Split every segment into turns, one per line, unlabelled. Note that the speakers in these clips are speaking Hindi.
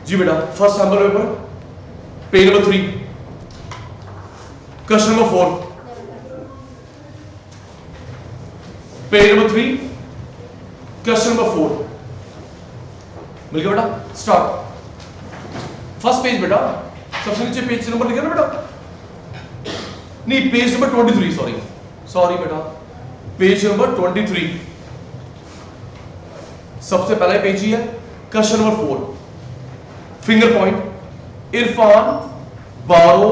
जी बेटा first sample paper, page number 3, question number 4, page number 3, question number 4 मिल गया बेटा। स्टार्ट। फर्स्ट पेज बेटा, सबसे नीचे पेज नंबर लिखा ना बेटा, नहीं पेज नंबर 23, सॉरी बेटा, पेज नंबर 23 सबसे पहला पेज ही है। Question number 4, finger point, Irfan borrow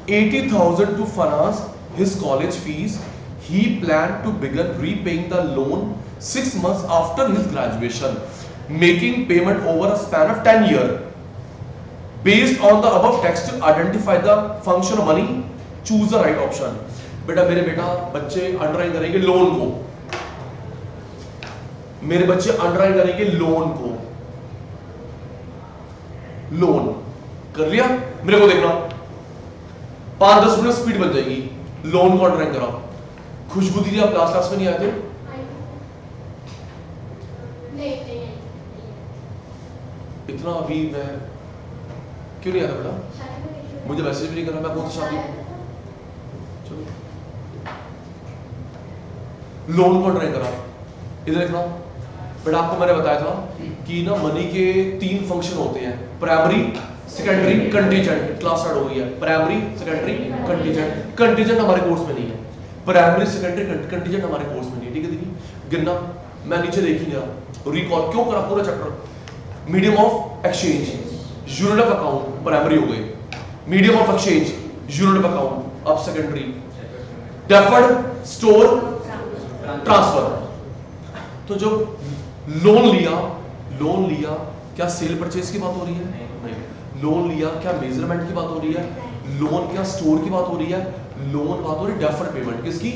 80,000 to finance his college fees. He planned to begin repaying the loan 6 months after his graduation, making payment over a span of 10 years. Based on the above text, identify the function of money. Choose the right option. मेरे बच्चे अंडरलाइन करेंगे लोन को, मेरे बच्चे अंडरलाइन करेंगे लोन को। लोन कर लिया, मेरे को देखना 5-10 मिनट स्पीड बन जाएगी। लोन को अंडरलाइन करा। खुशबू दीदी आप क्लास में नहीं आए थे? इतना अभी मैं क्यों नहीं आया बेटा? मुझे मैसेज भी नहीं करना, मैं कौन सी शादी? चलो लोन को अंडरलाइन करा। इधर देखना बेटा, आपको मैंने बताया था कि ना मनी के 3 फंक्शन होते हैं, primary, secondary, contingent. Class start हो गई है। Primary, secondary, contingent. कंटीजेंट हमारे कोर्स में नहीं है, प्राइमरी, सेकेंडरी, कंटीजेंट हमारे कोर्स में नहीं है। ठीक है दीदी, गिनना मैं नीचे देख ही गया, रिकॉल क्यों करा पूरा chapter. Medium of exchange, unit of account primary हो गए, medium of exchange, unit of account अब सेकेंडरी, डेफर्ड, स्टोर, ट्रांसफर। तो जो लोन लिया क्या सेल परचेज की बात हो रही है? नहीं। लोन लिया क्या मेजरमेंट की बात हो रही है? लोन क्या स्टोर की बात हो रही है? लोन बात हो रही है डेफर्ड पेमेंट किसकी?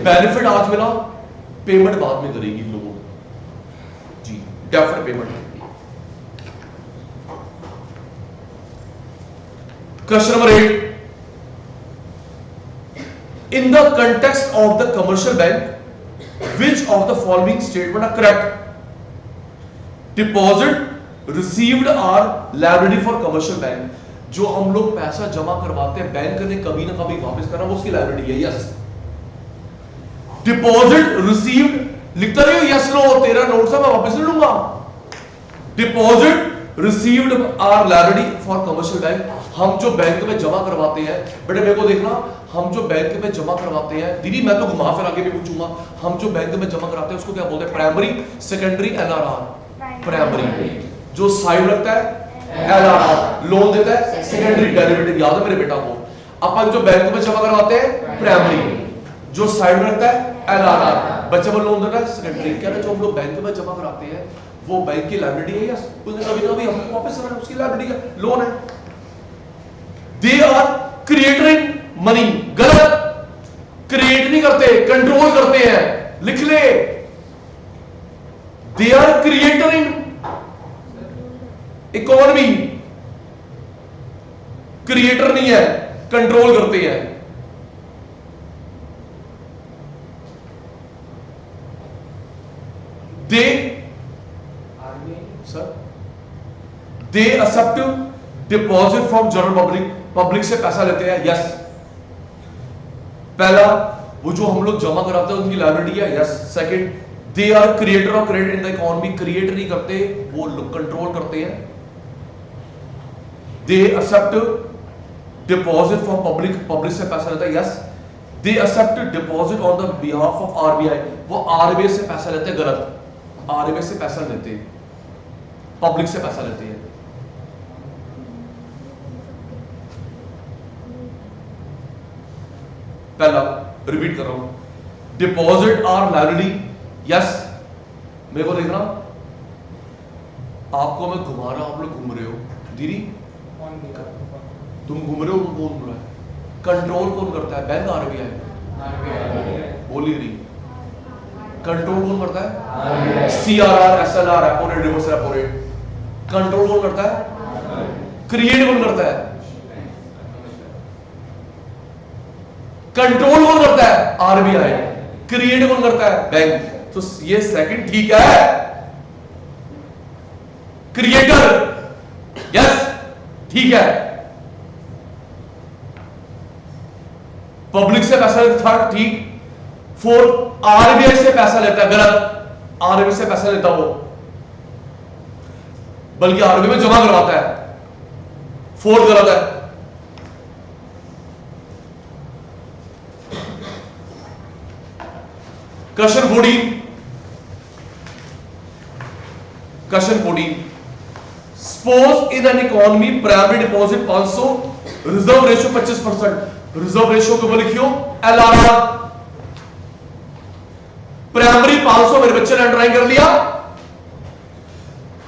बेनिफिट आज मिला, पेमेंट बाद में करेगी लोन जी, deferred payment. Question number 8, in the context of the commercial bank which of the following statement are correct? Deposit received are liability for commercial bank. जो हम लोग पैसा जमा करवाते हैं बैंक ने कभी ना कभी वापस करना, वो उसकी लायबिलिटी है। यस। डिपॉजिट रिसीव्ड लिखता रहिए यस नो, तेरा नोट से मैं वापस ले लूंगा। Deposit received are liability for commercial bank. हम जो बैंक में जमा करवाते हैं, बेटे मेरे को देखना, हम जो बैंक में जमा करवाते हैं, दीदी मैं तो घुमा फिर आगे भी पूछूंगा, हम जो बैंक में जमा कराते हैं उसको क्या बोलते हैं? Primary, secondary, LRR. प्राइमरी जो साइड रखता है एलआरआर, लोन देता है सेकेंडरी डेरिवेटिव। याद है मेरे बेटा को, अपन जो बैंक में जमा करवाते हैं प्राइमरी, जो साइड रखता है एलआरआर, बच्चे को लोन देता है सेकेंडरी। क्या जो हम लोग बैंक में जमा कराते हैं वो बैंक की लायबिलिटी है या उसने कभी कभी हमको वापस करना है, उसकी लायबिलिटी है, लोन है। दे आर क्रिएटिंग मनी, गलत। क्रिएट नहीं करते, कंट्रोल करते हैं, लिख ले। They are creating economy, creator नहीं है, कंट्रोल करते हैं। They they accept deposit from general public, public से पैसा लेते हैं। यस। पहला वो जो हम लोग जमा कराते हैं उनकी लायबिलिटी है। Yes. Second, they are creator of credit in the economy, create नहीं करते, वो लोग कंट्रोल करते हैं। They accept deposit from public, public से पैसा लेता है। Yes. They accept deposit on the behalf of RBI, वो आरबीआई से पैसा लेते हैं। गलत, आरबीआई से पैसा लेते हैं, पब्लिक से पैसा लेते हैं। पहला रिपीट कर रहा हूं, डिपॉजिट आर लायबिलिटी। यस। मेरे को देखना, आपको मैं घुमा रहा हूं, आप लोग घूम रहे हो। दीदी तुम घूम रहे हो, कौन घूम रहा है? कंट्रोल कौन करता है? Bank, RBI? बोली रही। कंट्रोल कौन करता है? CRR, SLR, repo rate, reverse repo rate. Control कौन करता है? क्रिएट कौन करता है? कंट्रोल कौन करता है? आरबीआई। क्रिएट कौन करता है? बैंक। तो ये सेकंड ठीक है। क्रिएटर ठीक है, पब्लिक से पैसा लेता था, ठीक। 4 आरबीआई से पैसा लेता है, गलत, आरबीआई से पैसा लेता वो, बल्कि आरबीआई में जमा करवाता है, 4 गलत है। Question 14, question 14, suppose in an economy primary deposit 500, reserve ratio 25%, reserve ratio को लिखियो एलआरआर। प्राइमरी 500 मेरे बच्चे ने अंडरलाइन कर लिया,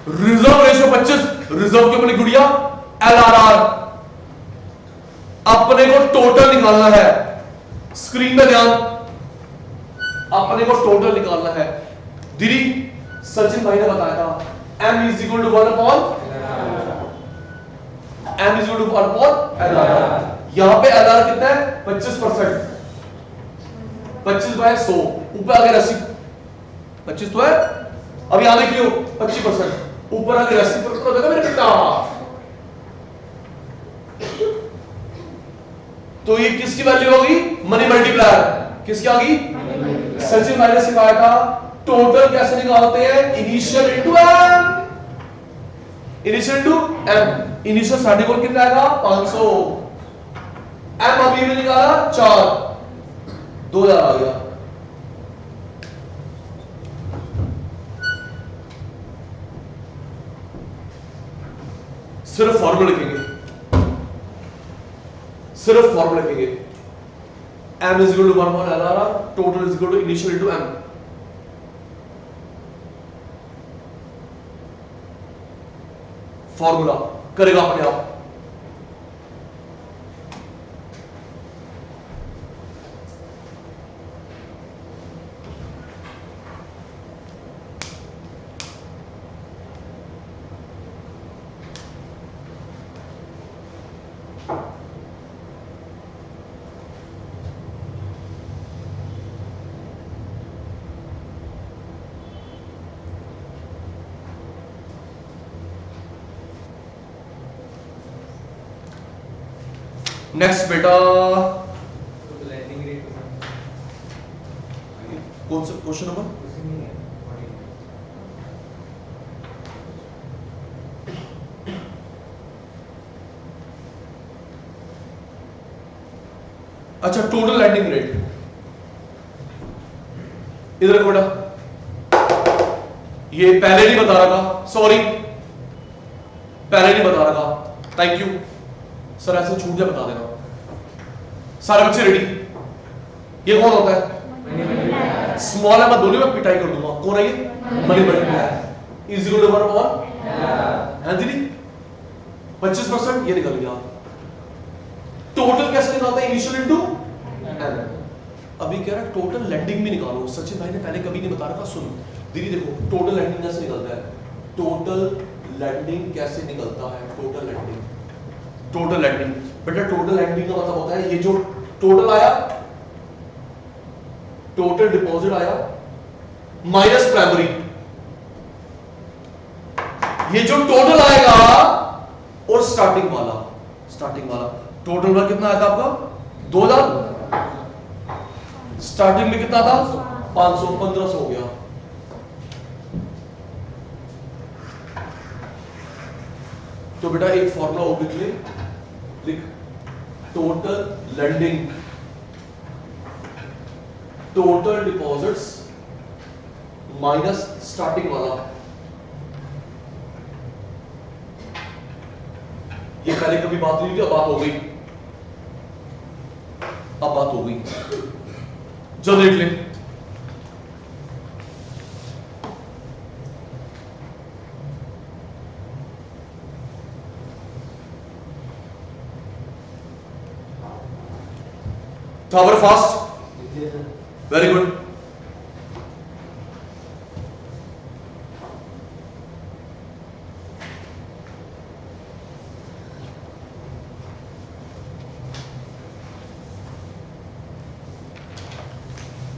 रिजर्व रेशियो 25, रिजर्व के ऊपर लिख दिया एलआरआर। अपने को टोटल निकालना है, स्क्रीन में ध्यान, अपने को टोटल निकालना है। दीदी सचिन भाई ने बताया था m is equal to 1 upon m is equal to 1 upon LR. यहां पे एलआर कितना है 25%, 25 बाय 100, ऊपर आ गया 80, 25 तो है, अब यहां देख लियो 25%, ऊपर आ गया 80% हो जाएगा मेरे बेटा। तो ये किसकी वैल्यू होगी, मनी मल्टीप्लायर, किसकी आ गई, सचिन भाई ने सिखाया था टोटल कैसे निकालते हैं, initial into M, initial into M. Initial starting और कितना आएगा 500, एम अभी भी निकाला 4, 2000 आ गया। सिर्फ फॉर्मूला लिखेंगे, सिर्फ फॉर्मूला लिखेंगे, m is equal to 1 upon LRR, total is equal to initial into m। Formula करेगा अपने आप। नेक्स्ट बेटा कौन सा क्वेश्चन नंबर, अच्छा टोटल लैंडिंग रेट, इधर देखो बेटा, ये पहले नहीं बता रहा था, सॉरी पहले नहीं बता रहा था, थैंक यू सर, ऐसे छूट जाए बता देना। सारे बच्चे रेडी, ये कौन होता है, स्मॉल है, मैं दोनों में पिटाई कर दूंगा, कौन है ये, money multiplier is equal to 1 upon, है दीदी 25%, ये निकल गया। टोटल कैसे निकालता है, इनिशियल इनटू एम। अभी कह रहा है टोटल लेंडिंग भी निकालो, सचिन भाई ने पहले कभी नहीं बता रहा था, सुन दीदी देखो टोटल लेंडिंग कैसे निकलता है, टोटल लेंडिंग कैसे निकलता है, टोटल लेंडिंग, टोटल लैंडिंग बेटा, टोटल लैंडिंग का मतलब होता है ये जो टोटल आया, टोटल डिपॉजिट आया माइनस प्राइमरी, ये जो टोटल आएगा और स्टार्टिंग वाला, स्टार्टिंग वाला टोटल में कितना आया था आपका 2000, स्टार्टिंग में कितना था 500, 1500 हो गया। तो बेटा एक फॉर्मूला और लिख ले, लिख total lending, total deposits minus starting वाला, ये पहले कभी बात नहीं थी, अब बात हो गई, अब बात हो गई, चलो देख ले। Cover fast. Very good.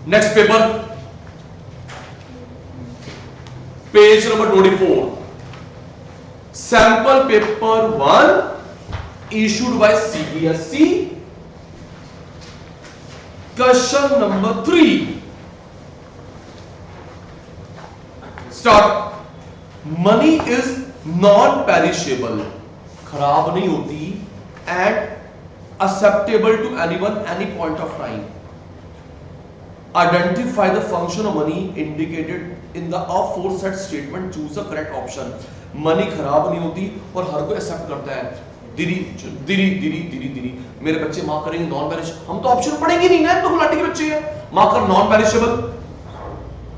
Next paper, page number 24. Sample paper 1 issued by CBSE. Question number 3. Start. Money is non-perishable, खराब नहीं होती, and acceptable to anyone any point of time. Identify the function of money indicated in the aforesaid statement. Choose the correct option. Money खराब नहीं होती और हर कोई एक्सेप्ट करता है. धीरे मेरे बच्चे माँ करेंगे नॉन पेरिशेबल, हम तो ऑप्शन पढ़ेंगे नहीं ना, तो गुलाटी के बच्चे हैं. माँ कर नॉन पेरिशेबल,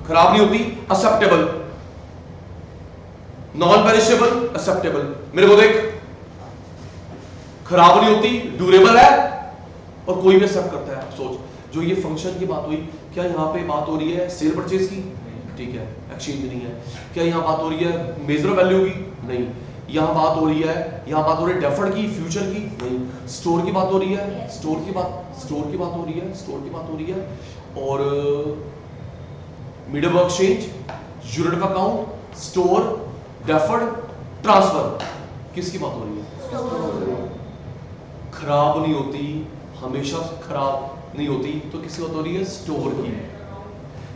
खराब नहीं होती, एक्सेप्टेबल, नॉन पेरिशेबल, एक्सेप्टेबल. मेरे को देख, खराब नहीं होती, ड्यूरेबल है और कोई भी एक्सेप्ट करता है. सोच, जो ये फंक्शन की बात हुई, क्या यहाँ पे बात हो रही है सेल परचेज की? ठीक है, एक्सचेंज नहीं है. क्या यहाँ बात हो रही है मेजर वैल्यू की? नहीं. यहाँ बात हो रही है, यहाँ बात हो रही है डेफर्ड की, फ्यूचर की? नहीं. स्टोर की बात हो रही है, स्टोर की बात हो रही है, स्टोर की बात हो रही है. और medium of exchange, unit of account, store, deferred, transfer, किसकी बात हो रही है? खराब नहीं होती, हमेशा खराब नहीं होती, तो किसकी बात हो रही है? स्टोर की.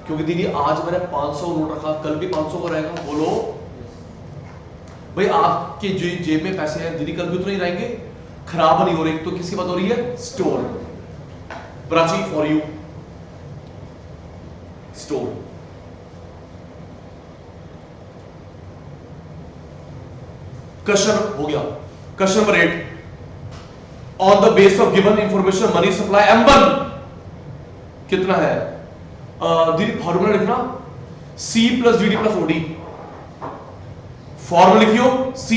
क्योंकि दीदी आज मैंने 500 नोट रखा, कल भी 500 का रहेगा. बोलो भाई, आपके जेब में पैसे हैं, दीदी कल भी उतना ही रहेंगे, खराब नहीं हो रही, तो किसकी बात हो रही है? Store. Prachi for you, store. Question हो गया. Question number 8. On the base of given information money supply M1 कितना है? दीदी फॉर्मूला लिखना, C plus DD plus OD. Formula लिखियो, C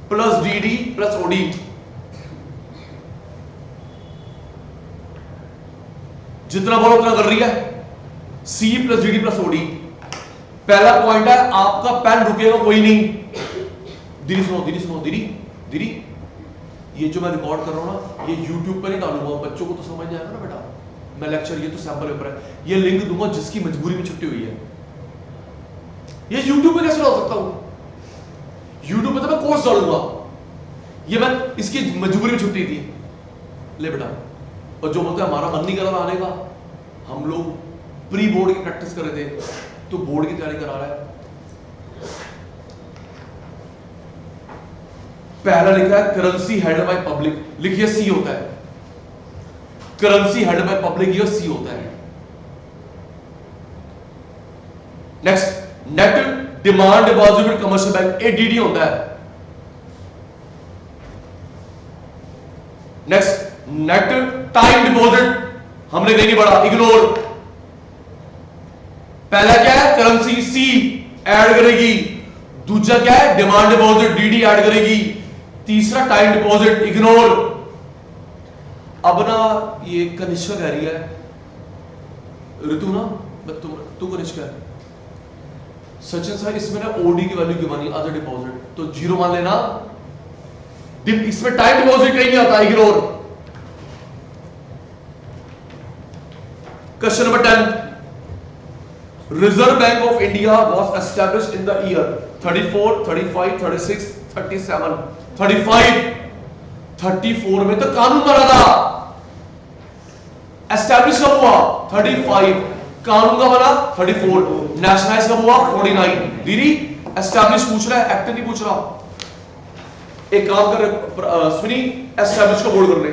plus DD plus OD. जितना बोलो उतना कर रही है. C plus DD plus OD. पहला पॉइंट है, आपका पेन रुकेगा कोई नहीं. दीदी सुनो, दीदी ये जो मैं रिकॉर्ड कर रहा हूं ना, ये YouTube पे नहीं डालूंगा, बच्चों को तो समझ जाएगा ना बेटा. मैं लेक्चर, ये तो सैंपल पेपर है, ये लिंक दूंगा जिसकी मजबूरी में छुट्टी हुई है. ये YouTube पे कैसे डाल सकता हूं? YouTube पे तो मैं कोर्स डालूंगा, ये मैं इसकी मजबूरी में छुट्टी थी. ले बेटा. और जो बोलते हैं हमारा मन नहीं कर रहा आने का, हम लोग प्री बोर्ड की प्रैक्टिस कर रहे थे, तो बोर्ड की तैयारी करा रहा है. पहला लिखा है करेंसी हेल्ड बाय पब्लिक, लिखिए C होता है. करेंसी हेल्ड बाय पब्लिक, ये C होता है. Next, net demand deposit with commercial bank, ADD होता है. नेक्स्ट, नेट टाइम डिपॉजिट, हमने कहीं नहीं पढ़ा, इग्नोर. पहला क्या है? करेंसी, C ऐड करेगी. दूसरा क्या है? डिमांड डिपॉजिट, DD ऐड करेगी. तीसरा टाइम डिपॉजिट, इग्नोर. अब ना ये कनिष्का कह रही है, ऋतु ना, तू कनिष्का है, सचिन सर इसमें ना OD की वैल्यू क्यों मानी, अदर डिपॉजिट, तो 0 मान लेना. इसमें टाइम डिपॉजिट कहीं नहीं आता, ignore. Question number 10. Reserve bank of India was established in the year 34, 35, 36, 37. 34 में तो कानून बना था. एस्टैब्लिश कब हुआ? 35. कानून का बना 34. नेशनलाइज कब हुआ? 49. दीदी एस्टैब्लिश पूछ रहा है, एक्ट नहीं पूछ रहा. एक काम कर सुनी, एस्टैब्लिश को बोर्ड कर ले.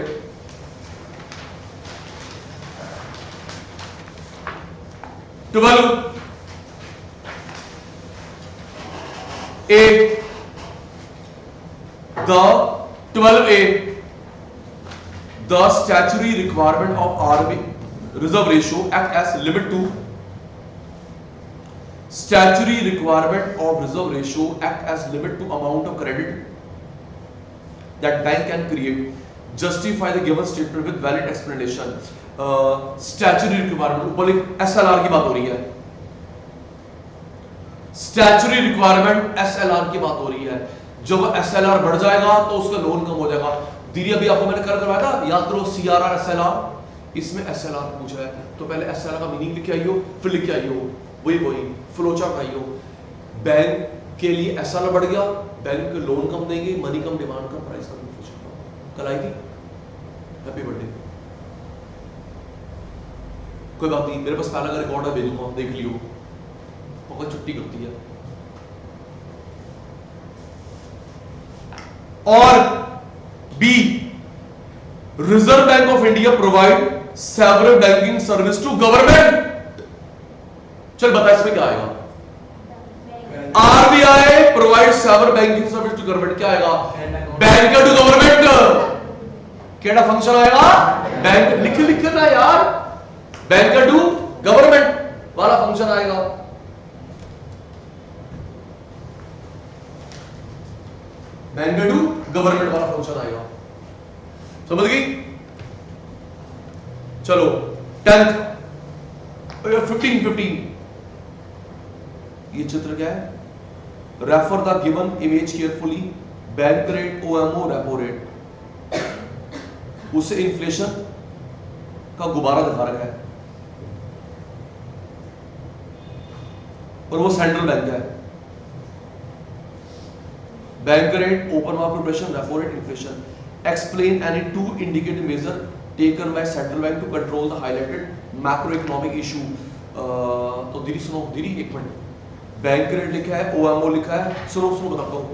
A, the 12A, the statutory requirement of RBI reserve ratio act as limit to. Statutory requirement of reserve ratio act as limit to amount of credit that bank can create. Justify the given statement with valid explanation. Statutory requirement ऊपर SLR की बात हो रही है. Statutory requirement SLR की बात हो रही है. जब SLR बढ़ जाएगा तो उसका लोन कम हो जाएगा. दीदी अभी आपको मैंने कर करवाया था, याद करो CRR SLR, इसमें SLR पूछा है तो पहले SLR का मीनिंग लिख के आइयो, फिर लिख के आइयो, वही फ्लो चार्ट आइयो. बैंक के लिए ऐसा ना बढ़ गया, बैंक के लोन कम देंगे, मनी कम, डिमांड कम, प्राइस कम, कल आई थी। Happy birthday. कोई बात नहीं, मेरे पास पहला का रिकॉर्ड है, भेजूंगा, देख लियो। बहुत छुट्टी करती है। और B, reserve bank of India provide several banking service to government. चल बता इसमें क्या आएगा। RBI provide several banking service to government, क्या आएगा? Bank to government. केड़ा फंक्शन आएगा? बैंक। लिख ना यार, बैंक टू गवर्नमेंट वाला फंक्शन आएगा। बैंक टू गवर्नमेंट वाला फंक्शन आएगा। समझ गई? चलो 10th 15 ये चित्र क्या है? Refer the given image carefully. Bank rate, OMO, repo rate, उससे इन्फ्लेशन का गुब्बारा दिखा रखा है और वो सेंट्रल बैंक है। Bank rate, open market pressure, repo rate, inflation. Explain any two indicative measure taken by central bank to control the highlighted macro economic issue. तो दीदी सुनो, दीदी एक मिनट, बैंक रेट लिखा है, ओएमओ लिखा है, सुनो बताता हूँ।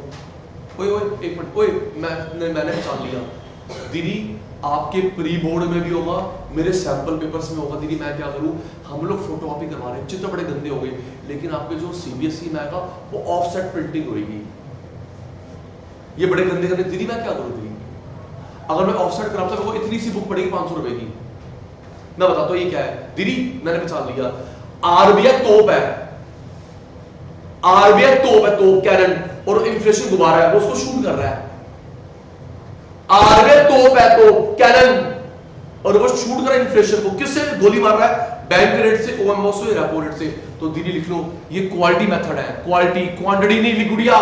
ओए एक मिनट, ओए मैंने पहचान लिया। दीदी आपके प्री बोर्ड में भी होगा, मेरे सैंपल पेपर्स में होगा। दीदी मैं क्या करूं, हम लोग फोटोकॉपी करवा रहे हैं, चित्र बड़े गंदे हो गए, लेकिन आपके जो सीबीएसई में आएगा वो ऑफसेट प्रिंटिंग होगी। ये बड़े गंदे गंदे, दीदी मैं क्या करूं? दीदी अगर मैं ऑफसेट कराता हूं, वो इतनी सी बुक पड़ेगी 500 रुपए की। मैं बताता हूं ये क्या है। दीदी मैंने पहचान लिया, आरबीआई तोप है, आरबीआई तोप है, तोप कैनन, और इन्फ्लेशन गुब्बारा है, वो उसको शूट कर रहा है। आरबीआई तोप है, तोप कैनन, और वो शूट कर रहा है इन्फ्लेशन को। किससे गोली मार रहा है? बैंक रेट से, ओएमओ से, रेपो रेट से। तो दीदी लिख लो, ये क्वालिटी मेथड है। क्वालिटी, क्वांटिटी नहीं लिखुड़िया,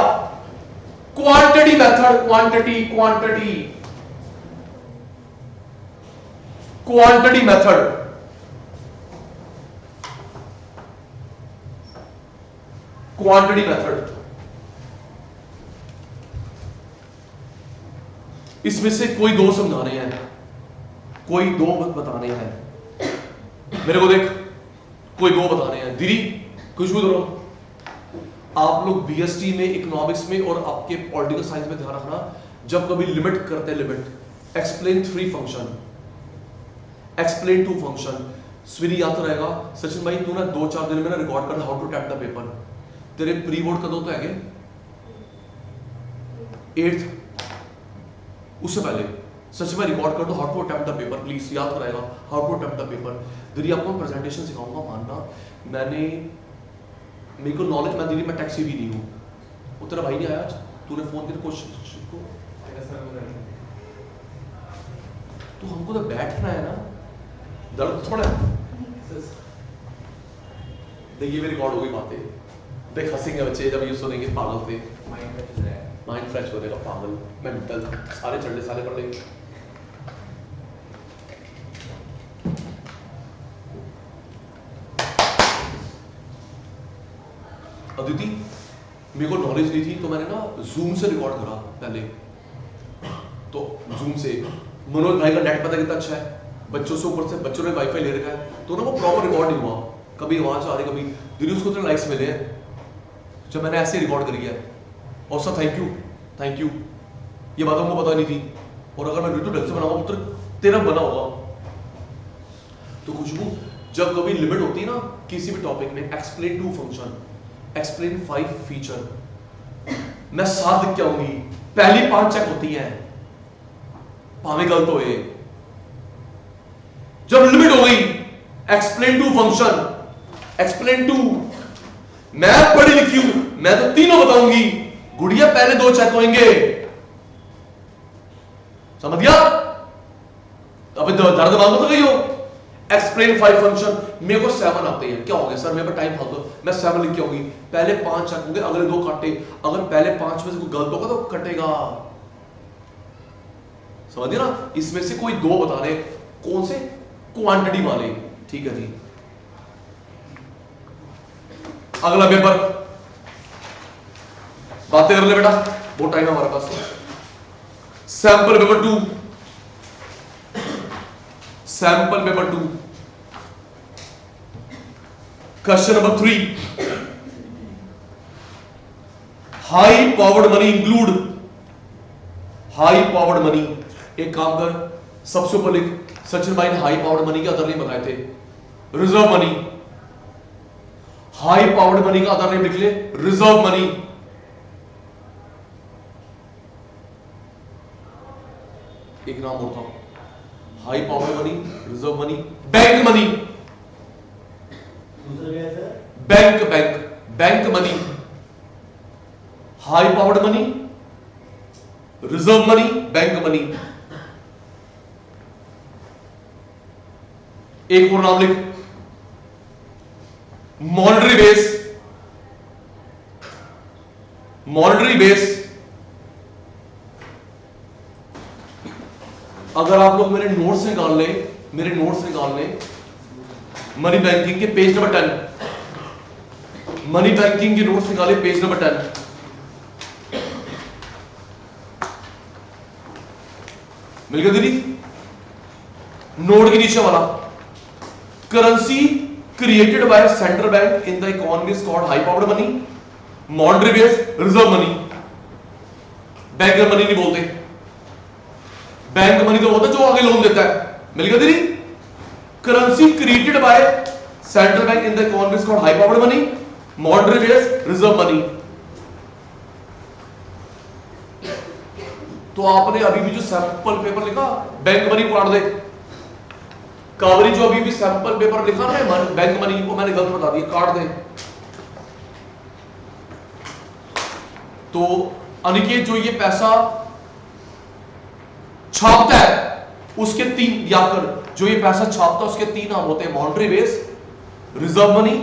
quantity method, quantity quantity quantity method. Quantity method. इसमें से कोई दो समझाने हैं, कोई दो बताने हैं। मेरे को देख, कोई दो बताने हैं। दीदी खुशबू दो। आप लोग बीएसटी में, इकोनॉमिक्स में और आपके पॉलिटिकल साइंस में ध्यान रखना, जब कभी लिमिट करते हैं, limit, explain 3 function, explain 2 function. स्वीरी याद तो रहेगा। सचिन भाई तू ना 2-4 दिन में ना रिकॉर्ड कर how to tap the paper. तेरे प्री बोर्ड कदों तो है 8th, उससे पहले सच में रिकॉर्ड कर दो how to attempt the paper, please याद रहेगा how to attempt the paper. दीदी आपको प्रेजेंटेशन सिखाऊंगा, मानना मैंने, मेरे को नॉलेज, मैं दीदी मैं टैक्सी भी नहीं हूँ। वो तेरा भाई नहीं आया आज, तूने फोन किया कोशिश को, तो हमको तो बैठना है ना, दर्द थोड़ा है। देख ये भी रिकॉर्ड हो गई बातें, देख हंसेंगे बच्चे जब ये सुनेंगे, पागल थे, माइंड फ्रेश हो जाएगा, पागल मेंटल सारे चढ़े सारे पढ़ लेंगे। अदिति मेरे को नॉलेज नहीं थी तो मैंने ना जूम से रिकॉर्ड करा पहले, तो जूम से मनोज भाई का नेट पता कितना अच्छा है, बच्चों से ऊपर से बच्चों ने वाईफाई ले रखा है, तो ना वो प्रॉपर रिकॉर्ड नहीं हुआ, कभी आवाज आ रही कभी दीदी, उसको तो लाइक्स मिले हैं जब मैंने ऐसे रिकॉर्ड करी है। और सर थैंक यू, ये बात हमको पता नहीं थी, और अगर मैं वीडियो ढंग से बनाऊंगा तो तेरा बना होगा। तो खुशबू जब कभी लिमिट होती है ना किसी भी टॉपिक में, एक्सप्लेन 2 फंक्शन, एक्सप्लेन 5 फीचर, मैं 7 लिख के आऊंगी, पहली 5 चेक होती है, भावे गलत होए। जब लिमिट हो गई, एक्सप्लेन 2 फंक्शन, एक्सप्लेन 2, मैं पढ़ी लिखी हूं, मैं तो तीनों बताऊंगी, गुड़िया पहले 2 चेक होंगे, समझ गया? अबे दर्द मांगो तो गई हो। एक्सप्लेन 5 फंक्शन, मेरे को 7 आते हैं, क्या हो गया सर मेरे पर टाइम फालतू, मैं 7 लिख के आऊंगी, पहले 5 चेक होंगे, अगले 2 काटे, अगर पहले 5 में से कोई गलत होगा तो कटेगा, समझ गया ना? इसमें से कोई 2 बता रहे, कौन से? क्वांटिटी वाले, ठीक है जी। अगला पेपर बातें कर ले बेटा, बहुत टाइम है हमारे पास। Sample paper 2, sample paper 2 question number 3, high powered money include, high powered money. एक काम कर, सबसे ऊपर लिख, सचिन भाई ने हाई पावर्ड मनी के अदर नेम बताए थे, reserve money. High powered money का अदर नेम लिख ले, रिजर्व मनी। एक नाम और था, high powered money, reserve money, bank money, bank bank bank money, high powered money, reserve money, bank money. एक और नाम लिख, मॉनेटरी बेस, मॉनेटरी बेस। अगर आप लोग मेरे नोट्स निकाल ले, मेरे नोट्स निकाल ले, मनी बैंकिंग के पेज नंबर 10, मनी बैंकिंग के नोट्स निकाले पेज नंबर 10। मिल गया दीदी? नोट के नीचे वाला, currency created by central bank in the economy is called high powered money, monetary base, reserve money. Bank money नहीं बोलते, बैंक मनी तो होता है जो आगे लोन देता है। मिल गया दीदी? Currency created by central bank in the economy is called high powered money, monetary base, reserve money. तो आपने अभी भी जो सैंपल पेपर लिखा, बैंक मनी काट दे। कावरी जो अभी भी सैंपल पेपर लिखा ना बैंक मनी को मैंने गलत बता दिया, काट दे। तो अनिकेत जो ये पैसा छापता है उसके 3 याद कर, जो ये पैसा छापता है उसके 3 नाम होते हैं, मॉनेटरी बेस, रिजर्व मनी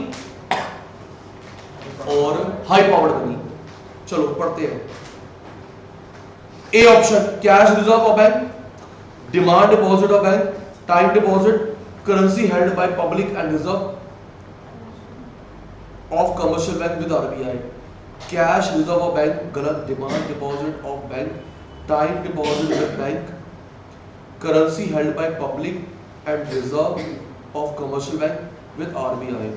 और हाई पावर्ड मनी। चलो पढ़ते हैं। A option, cash reserve of bank, demand deposit of bank, time deposit, currency held by public and reserve of commercial bank with RBI. Cash reserve of bank गलत, demand deposit of bank, time deposit with bank, currency held by public and reserve of commercial bank with RBI.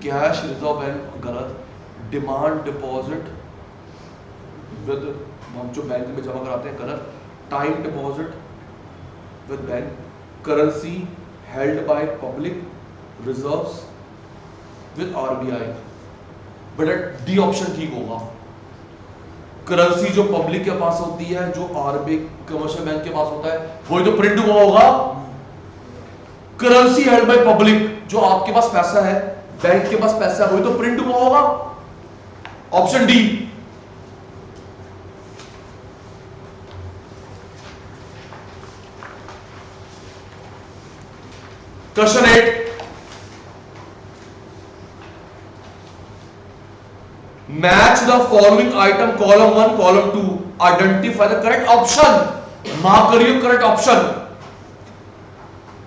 Cash reserve bank गलत, डिमांड डिपॉजिट विद हम जो बैंक में जमा कराते हैं गलत, time deposit with bank, currency held by public reserves with RBI. बेटा डी ऑप्शन ठीक होगा। करेंसी जो पब्लिक के पास होती है, जो आरबीआई कमर्शियल बैंक के पास होता है, वही तो प्रिंट हुआ होगा। करेंसी हेल्ड बाय पब्लिक, जो आपके पास पैसा है, बैंक के पास पैसा है, वही तो प्रिंट हुआ होगा। Option D. Question 8, match the following item column 1 column 2, identify the correct option. Mark करिए correct option.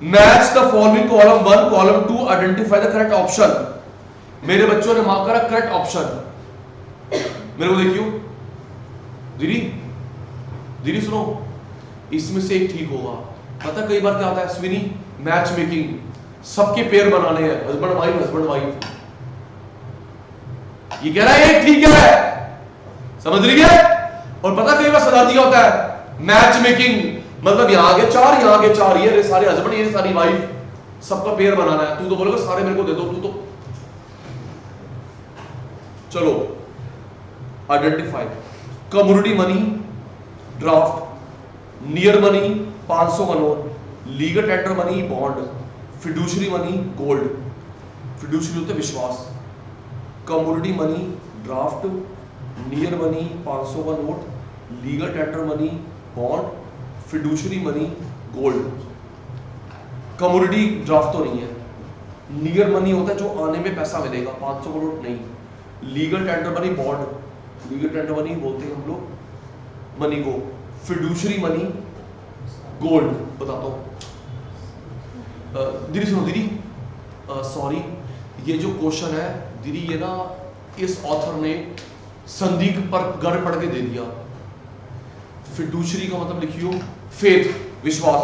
Match the following column 1 column 2, identify the correct option. मेरे बच्चों ने मार्क करा करेक्ट ऑप्शन। मेरे को देखियो दीदी, दीदी सुनो, इसमें से एक ठीक होगा। पता कई बार क्या होता है स्विनी, मैच मेकिंग, सबके पेयर बनाने हैं, हस्बैंड वाइफ हस्बैंड वाइफ। ये कह रहा है एक ठीक है, समझ रही है? और पता कई बार सलाती होता है मैच मेकिंग, मतलब यहां आगे 4 यहां आगे 4, ये सारे हस्बैंड ये सारी वाइफ, सबका पेयर बनाना है। तू तो बोलेगा सारे मेरे को दे दो, तू तो। चलो identify, community money draft, near money 500 का note, legal tender money bond, fiduciary money gold. Fiduciary होते विश्वास। Community money draft, near money 500 का note, legal tender money bond, fiduciary money gold. Community draft तो नहीं है, नियर मनी होता है जो आने में पैसा मिलेगा, 500 का नोट नहीं। Legal tender money bond, legal tender money बोलते हैं हम लोग मनी को। Fiduciary money gold. बताता हूं दीदी, सुनो दीदी, सॉरी, ये जो क्वेश्चन है दीदी, ये ना इस ऑथर ने संधि पर गढ़ पढ़ के दे दिया। फिडूशरी का मतलब लिखियो फेथ, विश्वास।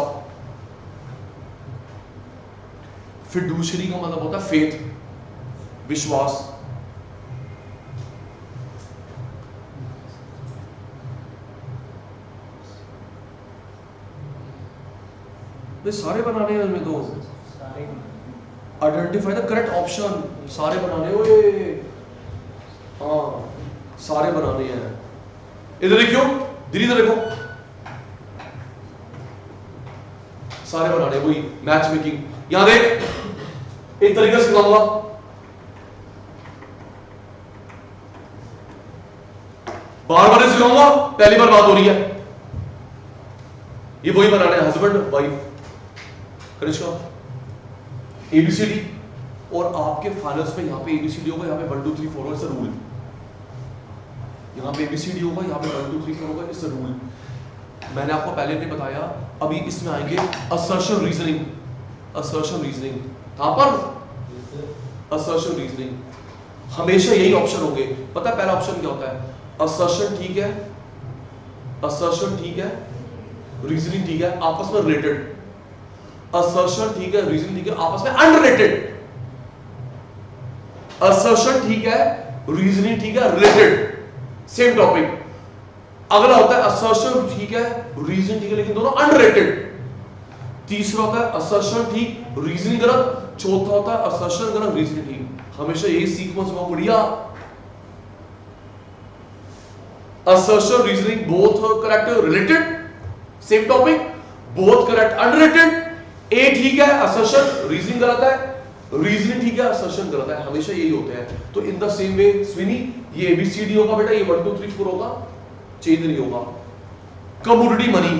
फिडूशरी का मतलब होता है फेथ, विश्वास। सारे बनाने हैं उसमें तो। आइडेंटिफाई द करेक्ट ऑप्शन, सारे बनाने हुए। हाँ सारे बनाने हैं। इधर देखियो, इधर देखो, सारे बनाने, वही मैच मेकिंग। यहां देख, एक तरीके से सिखाऊंगा, बार बार सिखाऊंगा, पहली बार बात हो रही है। ये वही बनाने हैं, हस्बैंड वाइफ, कनिष्का, एबीसीडी। और आपके फाइनल्स में यहाँ पे एबीसीडी होगा, यहाँ पे 1 2 3 4 इट्स अ रूल। यहाँ पे एबीसीडी होगा, यहाँ पे 1 2 3 4 होगा, इट्स अ रूल। मैंने आपको पहले नहीं बताया, अभी इसमें आएंगे असर्शन रीजनिंग। असर्शन रीजनिंग कहां पर? Assertion reasoning. हमेशा यही ऑप्शन होंगे। पता है पहला ऑप्शन क्या होता है? असर्शन ठीक है, असर्शन ठीक है, रीजनिंग ठीक है, आपस में रिलेटेड। असर्शन ठीक है, रीजनिंग ठीक है, आपस में अनरिलेटेड। असर्शन ठीक है, रीजनिंग ठीक है, रिलेटेड, सेम टॉपिक। अगला होता है असर्शन ठीक है, रीजनिंग ठीक है, लेकिन दोनों अनरिलेटेड। तीसरा होता है असर्शन ठीक, रीजनिंग गलत। चौथा होता है असर्शन गलत, रीजनिंग ठीक। हमेशा यही सीक्वेंस होगा, बढ़िया। assertion reasoning both correct related same topic both correct unrelated a ठीक है assertion reasoning गलत है reasoning ठीक है assertion गलत है हमेशा यही होते हैं तो in the same way Swinney ये ABCD होगा बेटा ये 1 2 3 4 होगा चेंज नहीं होगा commodity money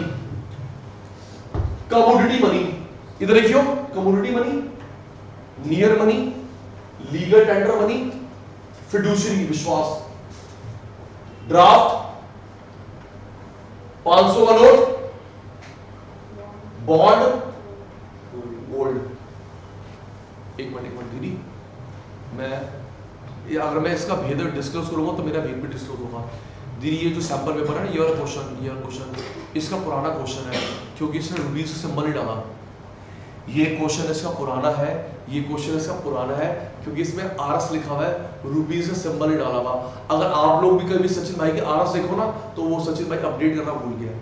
इधर देखियो commodity money near money legal tender money fiduciary विश्वास ड्राफ्ट 500 का नोट बॉन्ड गोल्ड एक मिनट दीदी मैं ये अगर मैं इसका भेद डिस्क्लोज करूंगा तो मेरा भेद भी डिस्क्लोज होगा दीदी ये जो सैंपल पेपर है ना ये क्वेश्चन इसका पुराना क्वेश्चन है क्योंकि इसने रुपीज का सिंबल नहीं डाला ये क्वेश्चन इसका पुराना है ये क्वेश्चन इसका पुराना है क्योंकि इसमें आरएस लिखा हुआ है रुपीज का सिंबल नहीं डाला हुआ अगर आप लोग भी कभी सचिन भाई के आरएस देखो ना तो वो सचिन भाई अपडेट करना भूल गया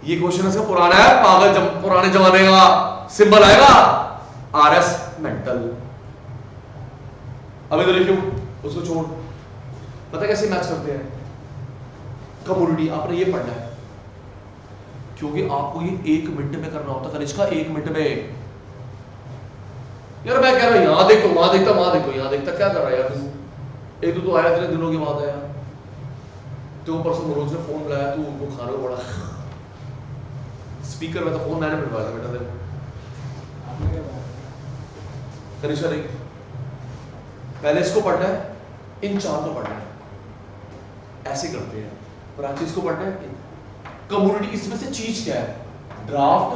ये क्वेश्चन इसका पुराना है पागल पुराने जमाने का सिंबल आएगा आरएस मेंटल अब इधर देखियो उसको छोड़ पता कैसे मैच करते हैं कम्युनिटी आपने ये पढ़ना है क्योंकि आपको ये 1 मिनट में करना होता है इसका 1 मिनट में यार मैं कह रहा हूं यहां देखो वहां देखता वहां देखो यहां देखता क्या कर रहा है यार तू एक तो आया इतने दिनों के बाद आया तो परसों मनोज ने फोन बुलाया तू वो खाने को पड़ा स्पीकर में तो फोन मैंने बिठवाया था बेटा देखो कनिष्का देख पहले इसको पढ़ना है इन 4 को पढ़ना है ऐसे करते हैं और आज इसको पढ़ना है कम्युनिटी इसमें से चीज क्या है ड्राफ्ट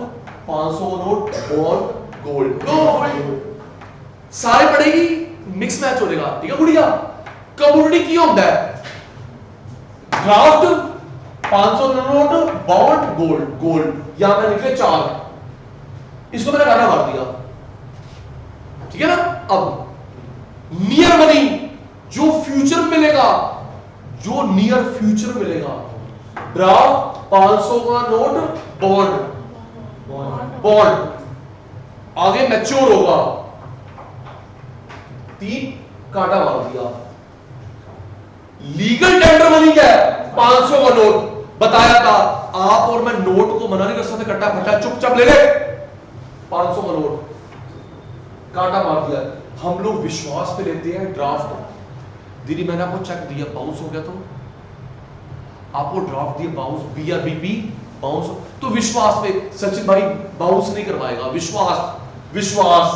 500 नोट बॉन्ड गोल्ड सारे पढ़ेगी मिक्स मैच हो जाएगा ठीक है गुड़िया कम्युनिटी की होता है ड्राफ्ट 500 नोट बॉन्ड गोल्ड यहां पे लिखे 4 इसको मैंने गाना मार दिया ठीक है ना अब नियर मनी जो फ्यूचर मिलेगा जो नियर फ्यूचर मिलेगा ड्राफ्ट 500 का नोट बॉन्ड आगे मैच्योर होगा 3 काटा मार दिया लीगल टेंडर मनी क्या है 500 का नोट बताया था आप और मैं नोट को मना नहीं कर सकते कट्टा फटा चुपचाप ले ले 500 का नोट काटा मार दिया हम लोग विश्वास पे लेते हैं ड्राफ्ट दीदी मैंने आपको चेक दिया बाउंस हो गया तो आपको ड्राफ्ट दिया बाउंस बी या बीपी बाउंस तो विश्वास पे सचिन भाई बाउंस नहीं करवाएगा विश्वास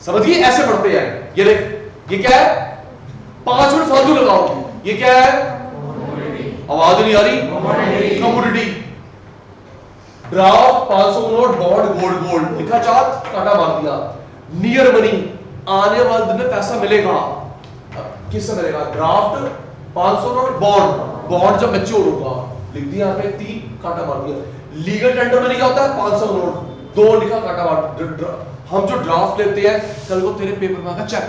समझिए ऐसे पढ़ते हैं ये देख ये क्या है 5 मिनट फालतू लगाओ ये क्या है आवाज नहीं आ रही community draft 500 note bond gold लिखा 4 काटा मार दिया नियर मनी आने वाले दिन में पैसा मिलेगा। किससे मिलेगा? Draft, 500 note, bond. बॉन्ड जब मैच्योर होगा, लिख दिया यहाँ पे 3 काटा मार दिया। लीगल टेंडर में क्या होता है? 500 नोट, 2 लिखा काटा मार। हम जो ड्राफ्ट लेते हैं, कल को तेरे पेपर में आएगा चेक,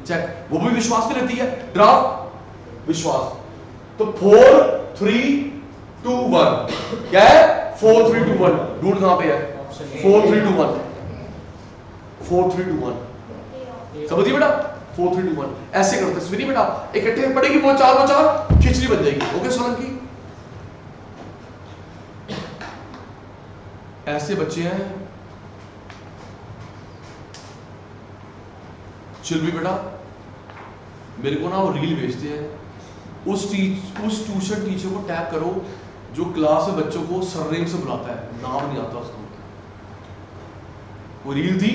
चेक, वो भी विश्वास में लेती है। ड्राफ्ट विश्वास। तो 4 3 2 1 क्या है? 4 3 2 1। ढूंढ कहां पे है? 4 3 2 1 4 3 2 1। समझिए बेटा, 4 3 2 1 ऐसे करते हैं। सुनिए बेटा, इकट्ठे पड़ेगी वो चार खिचड़ी बन जाएगी। ओके सोलंकी, ऐसे बच्चे हैं। चल भी बेटा, मेरे को ना वो रील भेजते हैं, उस ट्यूशन टीचर को टैग करो जो क्लास में बच्चों को सरनेम से बुलाता है, नाम नहीं आता उसका। वो रील थी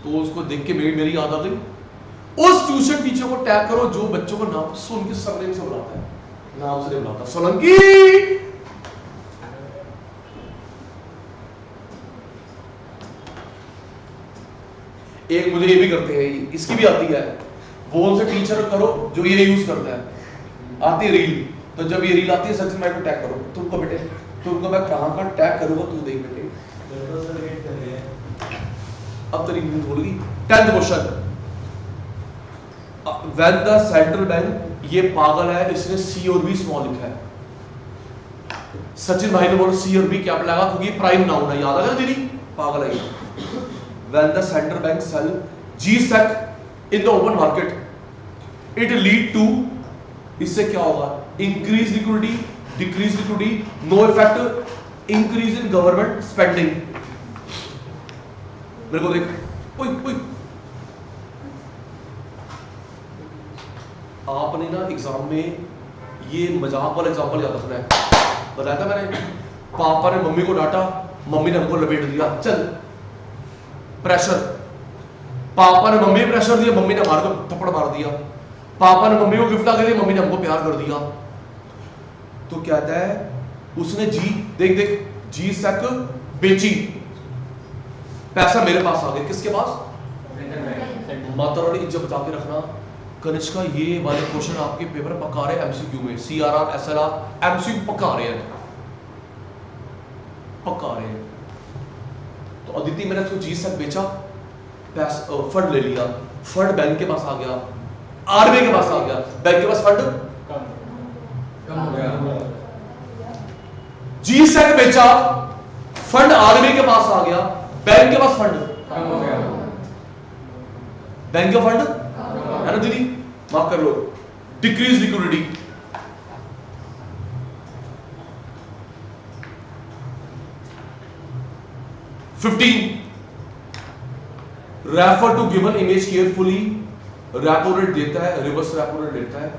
तो उसको देख के मेरी याद आ गई। उस ट्यूशन टीचर को टैग करो जो बच्चों को नाम सुन के सरनेम से बुलाता है, नाम से नहीं बुलाता। सोलंकी, एक मुझे ये भी करते हैं, इसकी भी आती है, वो उनसे टीचर करो जो ये यूज करता है। आती है रील, तो जब ये रील आती है सचिन भाई को टैग करो। तुमको बेटे, तुमको मैं कहां का टैग करूंगा तू देख बेटे। अब तेरी नींद बोल गई। 10th question, when the central bank, ये पागल है, इसने सी और बी स्मॉल लिखा है। सचिन भाई ने बोला सी और बी कैपिटल लगा क्योंकि प्राइम नाउन है, याद आ गया दीदी? पागल है ये। When the central bank sell G-Sec in the open market, it lead to, इससे क्या होगा? Increase liquidity, decrease liquidity, no effect, increase in government spending। मेरे को देख, ओए आपने ना एग्जाम में ये मजाक वाला एग्जाम्पल याद रखना है। बताया था मैंने, पापा ने मम्मी को डांटा, मम्मी ने हमको लपेट दिया, चल प्रेशर। पापा ने मम्मी को प्रेशर दिया, मम्मी ने हमारे को थप्पड़ मार दिया। पापा ने मम्मी को गिफ्ट ला के दिया, मम्मी ने हमको प्यार कर दिया। तो कहता है उसने देख G-Sec बेची, पैसा मेरे पास आ गया। किसके पास? माता रानी इज्जत बचा के रखना। कनिष्का, ये वाले क्वेश्चन आपके पेपर पका रहे एमसीक्यू में, CRR SLR एमसीक्यू पका रहे हैं। तो अदिति, मैंने उसको G-Sec बेचा, फंड ले लिया, फंड बैंक के पास आ गया, आरबीआई के पास आ गया, बैंक के पास फंड कम हो गया। G-Sec बेचा, फंड आरबीआई के पास आ गया, बैंक के पास फंड कम हो गया। बैंक का फंड है ना दीदी, माफ कर लो, decrease liquidity. Refer to given image carefully. Repo rate देता है, रिवर्स रेपो रेट देता है,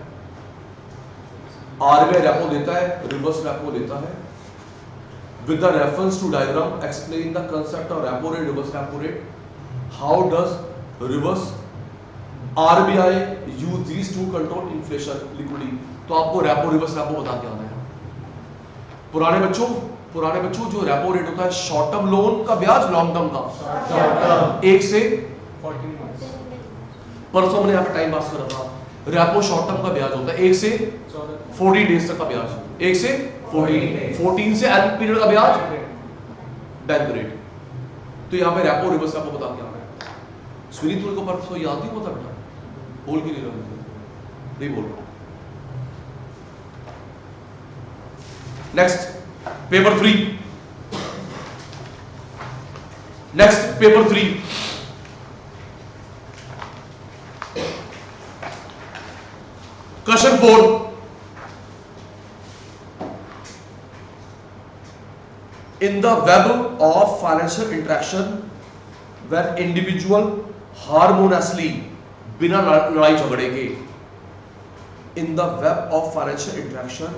आरबीआई रेपो देता है, रिवर्स रेपो देता है। With the reference to diagram explain the concept of repo rate, reverse repo rate. How does reverse RBI use these to control inflation liquidity. तो आपको रेपो रिवर्स रेपो बता के आना है। पुराने बच्चों जो रेपो रेट होता है शॉर्ट टर्म लोन का ब्याज, लॉन्ग टर्म का 1 से 14 मंथ्स। परसों हमने यहाँ पे टाइम पास करा था, रेपो शॉर्ट टर्म का ब्याज होता है 1 से 14 डेज तक का ब्याज, 1 से 14 से एल पीरियड का ब्याज बैंक रेट। तो यहाँ पे रेपो रिवर्स रेपो बता के आना है। सुनी तुम को परसों याद नहीं होता बेटा? बोल के नहीं रहा, नहीं बोल रहा। Next paper 3, question 4। In the web of financial interaction when individual harmoniously, बिना लड़ाई झगड़े के, in the web of financial interaction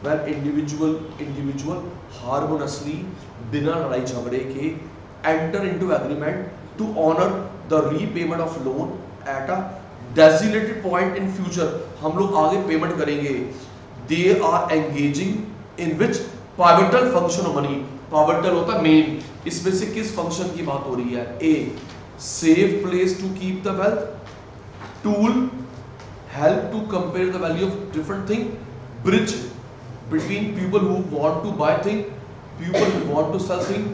when individual harmoniously, बिना लड़ाई झगड़े के, enter into agreement to honor the repayment of loan at a designated point in future, हम लोग आगे पेमेंट करेंगे। they are engaging in which pivotal function of money, pivotal होता है मेन, इसमें से किस फंक्शन की बात हो रही है? ए safe place to keep the wealth. Tool, help to compare the value of different thing. Bridge between people who want to buy thing, people who want to sell thing.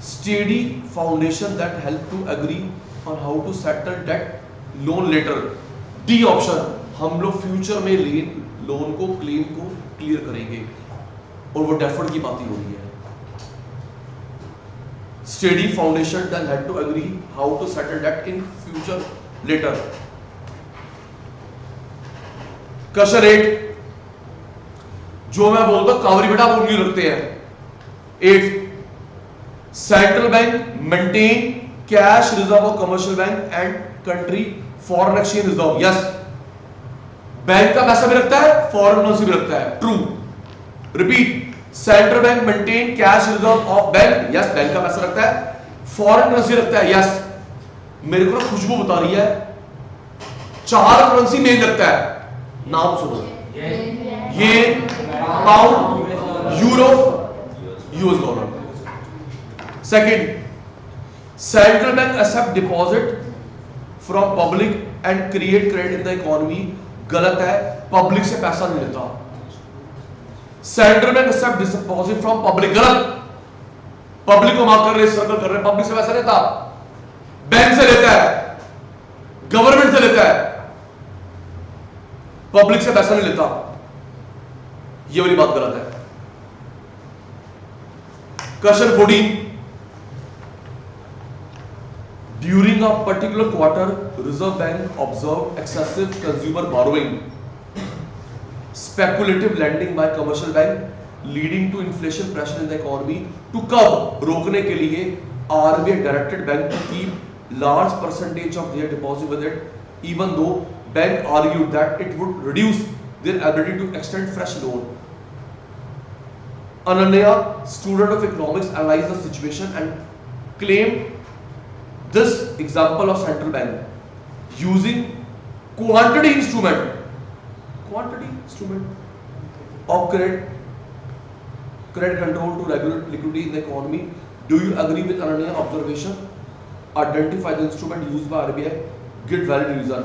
Steady foundation that help to agree on how to settle debt, loan later. D option, हम लोग फ्यूचर में लोन को, क्लेम को क्लियर करेंगे, और वो डेफर्ड की बात ही हो रही है. Steady foundation that help to agree how to settle debt in future later. Question 8, जो मैं बोलता कावरी बेटा आप उंगली रखते हैं. 8, central bank maintain cash reserve of commercial bank and country foreign exchange reserve. Yes, bank का पैसा भी रखता है, फॉरेन करेंसी भी रखता है. True. Repeat, central bank maintain cash reserve of bank. Yes, bank का पैसा रखता है, फॉरेन करेंसी रखता है. यस, मेरे को ना खुशबू बता रही है 4 करेंसी मेन रखता है. नाम सुनो, ये pound, euro, US dollar. Second, central bank accept deposit from public and create credit in the economy. गलत है, पब्लिक से पैसा नहीं लेता. Central bank accept deposit from public. गलत, पब्लिक को माफ कर रहे, सर्कल कर रहे, पब्लिक से पैसा लेता, बैंक से लेता है, गवर्नमेंट से लेता है, पब्लिक से पैसा नहीं लेता. ये वाली बात गलत है. Question 14, during a particular quarter reserve bank observe excessive consumer borrowing, speculative lending by commercial bank leading to inflation pressure in the economy. To curb, रोकने के लिए RBI directed bank to keep large percentage of their deposit with it even though bank argued that it would reduce their ability to extend fresh loan. Ananya, student of economics, analyzed the situation and claimed this example of central bank using quantity instrument of credit control to regulate liquidity in the economy. Do you agree with Ananya observation? Identify the instrument used by RBI. Get valid reason.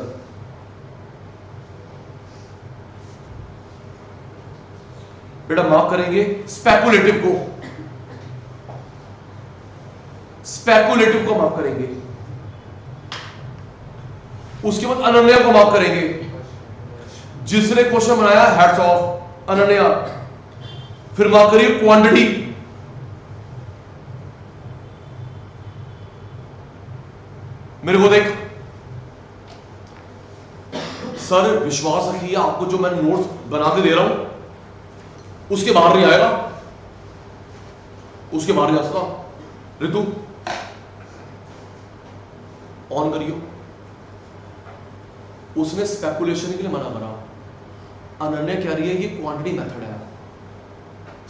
बेटा माफ करेंगे स्पेकुलेटिव को माफ करेंगे. उसके बाद अनन्या को माफ करेंगे. जिसने क्वेश्चन बनाया हैट्स ऑफ अनन्या. फिर माफ करिए क्वांटिटी. मेरे को देख सर, विश्वास रखिए, आपको जो मैं नोट्स बना के दे रहा हूं उसके बाहर नहीं आएगा, उसके बाहर नहीं आ सकता. ऋतु ऑन करियो. उसने स्पेकुलेशन के लिए मना करा. अनन्या कह रही है ये क्वांटिटी मेथड है.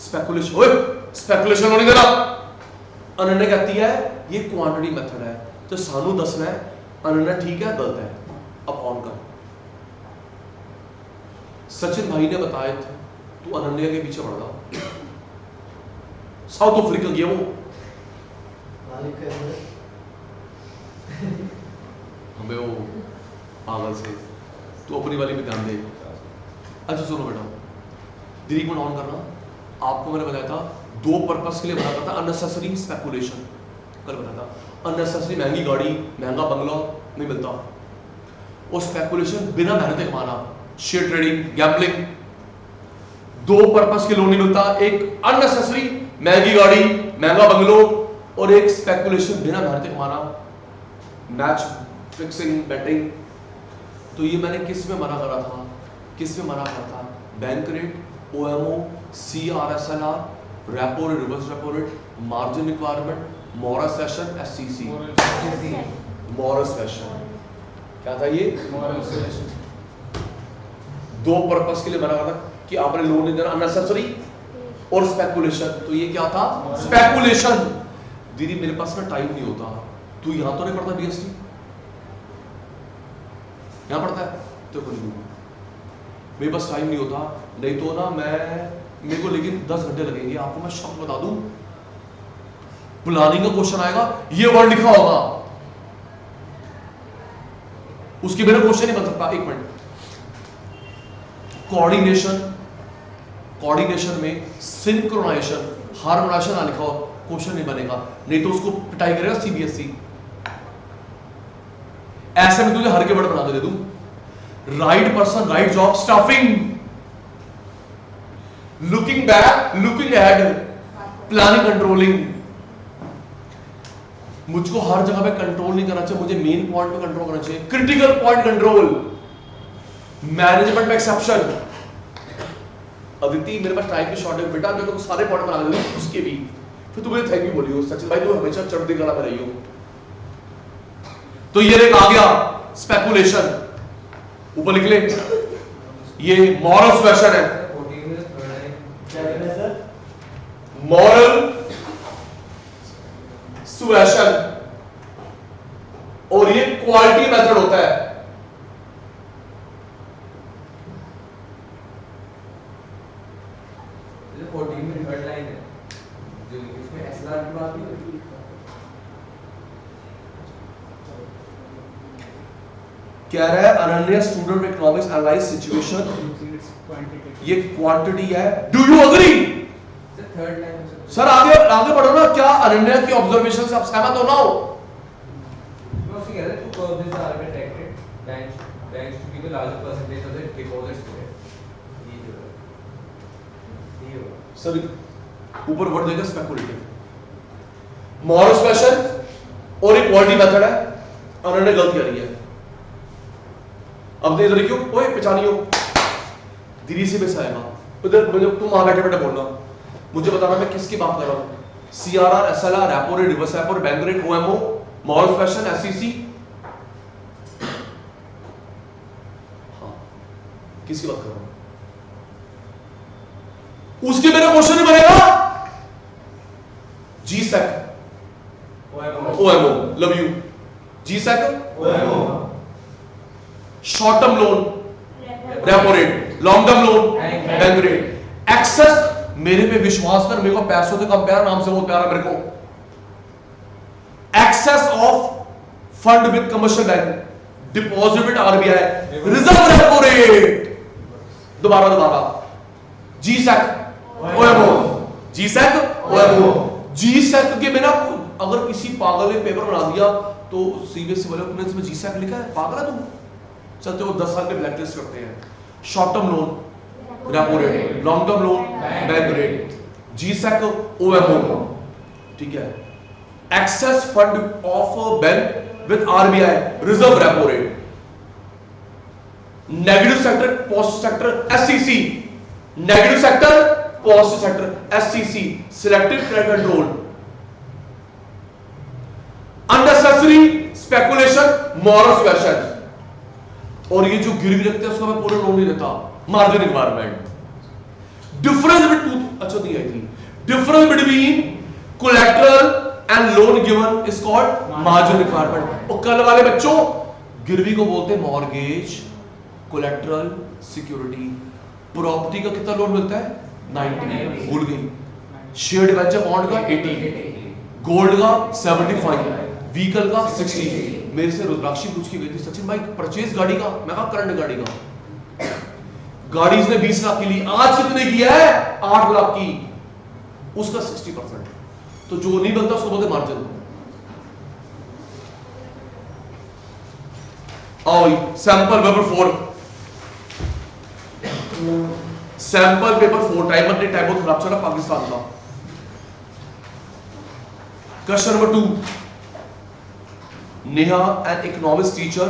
स्पेकुलेशन होने देना. अनन्या कहती है ये क्वांटिटी मेथड है. तो सानू दसना है अनन्या ठीक है गलत है. अब ऑन कर. सचिन भाई ने बताया था तू अनन्या के पीछे पड़ रहा. साउथ अफ्रीका गया वो. हमें वो पागल से. तू अपनी वाली पे ध्यान दे. अच्छा सुनो बेटा, दीदी को ऑन करना. आपको मैंने बताया था 2 पर्पस के लिए बनाया था. अननेसेसरी स्पेकुलेशन कल बताया था. अननेसेसरी महंगी गाड़ी, महंगा बंगला नहीं मिलता. और स्पेकुलेशन बिना मेहनत कमाना, शेयर ट्रेडिंग, गैम्बलिंग. 2 पर्पस के लोन नहीं मिलता. एक अननेसेसरी महंगी गाड़ी, महंगा बंगलो, और एक स्पेकुलेशन बिना मेहनत कमाना, मैच फिक्सिंग, बेटिंग. तो ये मैंने किस में मना करा था? Bank rate, OMO, CRSLR, repo rate, reverse repo rate, margin requirement, moral suasion, SCC. Moral suasion क्या था ये? 2 पर्पस के लिए मना करा था कि आपने लोन नहीं देना. अननेसेसरी और स्पेकुलेशन. तो ये क्या था? स्पेकुलेशन. दीदी मेरे पास ना टाइम नहीं होता. तू यहां तो नहीं पढ़ता BST? यहां पढ़ता है तो कोई नहीं. मेरे पास टाइम नहीं होता. नहीं तो ना मेरे को लेकिन 10 घंटे लगेंगे. आपको मैं शब्द बता दूं, प्लानिंग का क्वेश्चन आएगा, ये वर्ड लिखा होगा उसके बिना क्वेश्चन नहीं बन सकता। एक मिनट, कोऑर्डिनेशन में सिंक्रोनाइजेशन, हार्मोनाइजेशन ना लिखा हो क्वेश्चन नहीं बनेगा, नहीं तो उसको पिटाई करेगा सीबीएसई। ऐसे में तुझे हर के वर्ड बना दे दूं, right person right job, staffing, looking back looking ahead, planning controlling. मुझको हर जगह पे कंट्रोल नहीं करना चाहिए, मुझे मेन पॉइंट पे कंट्रोल करना चाहिए, क्रिटिकल पॉइंट कंट्रोल, मैनेजमेंट में एक्सेप्शन। अदिति मेरे पास टाइम की शॉर्टेज, बेटा मैं तो सारे पॉइंट बना दे उसके भी, फिर तुम मुझे थैंक यू बोलियो, सचिन भाई तुम हमेशा चढ़ती कला में रही हो। तो ये आ गया स्पेकुलेशन, ऊपर लिख ले, ये मॉरल सुएशन है, मॉरल सुएशन, और ये क्वालिटी मेथड होता है। कह रहा है Ananya student economics analyse situation, ये क्वांटिटी है। Do you agree? सर आगे आगे बढ़ो ना, क्या अनन्या की ऑब्जर्वेशन से आप सहमत हो ना हो? सर ऊपर वर्ड देगा स्पेकुलेटिव, मॉरल सुएशन और एक क्वालिटी मेथड है। अनन्या गलत कह रही है, अब इधर देखियो, ओए पहचानियो, धीरे से बस आएगा उधर, मुझे तुम वहां बैठे बैठे बोलना, मुझे बताना मैं किसकी बात कर रहा हूं। CRR, SLR, repo rate, reverse repo rate, bank rate, OMO, moral suasion, SEC, हाँ किसकी बात कर रहा हूं? उसके मेरा क्वेश्चन नहीं बनेगा। GSec, OMO, love you, GSec, OMO, short term loan, repo rate, long term loan, bank rate, excess, मेरे पे विश्वास कर, मेरे को पैसों से कम प्यारा, नाम से बहुत प्यारा मेरे को, excess of fund with commercial bank, deposit with RBI, reserve repo rate, दोबारा जीसैक, ओएमओ, जीसैक, ओएमओ, जीसैक के बिना अगर किसी पागल ने पेपर बना दिया तो सीबीएसई वाले तुमने इसमें जीसैक लिखा है, पागल है तुम, चलते वो 10 साल के ब्लैकलिस्ट करते हैं। Short term loan, repo rate, long term loan, bank rate, GSec, OMO, ठीक है, excess fund of bank with RBI, reserve repo rate, negative sector, positive sector, SCC, negative sector, positive sector, SCC, selective credit control, unnecessary speculation, moral suasion. और ये जो गिरवी रखते हैं उसका मैं पूरा लोन नहीं देता, मार्जिन रिक्वायरमेंट, डिफरेंस बिटवीन, अच्छा नहीं आई थी, difference between collateral and loan given is called margin requirement. और कल वाले बच्चों गिरवी को बोलते हैं मॉर्गेज, कोलैटरल, सिक्योरिटी। प्रॉपर्टी का कितना लोन मिलता है? 90, भूल गई। शेयर डिवेंचर बॉन्ड का 80, गोल्ड का 75, व्हीकल का 60। मेरे से रुद्राक्षी पूछ के गई थी, सचिन भाई परचेज गाड़ी का, मैं कहा करंट गाड़ी का, गाड़ी इसने 20 लाख की ली, आज कितने की है? 8 लाख की, उसका 60%। तो जो नहीं बनता उसको बोलते मार्जिन। आओ sample paper 4, sample paper 4, timer ने टाइम बहुत खराब चला पाकिस्तान का। Question number 2, Neha, an economics teacher,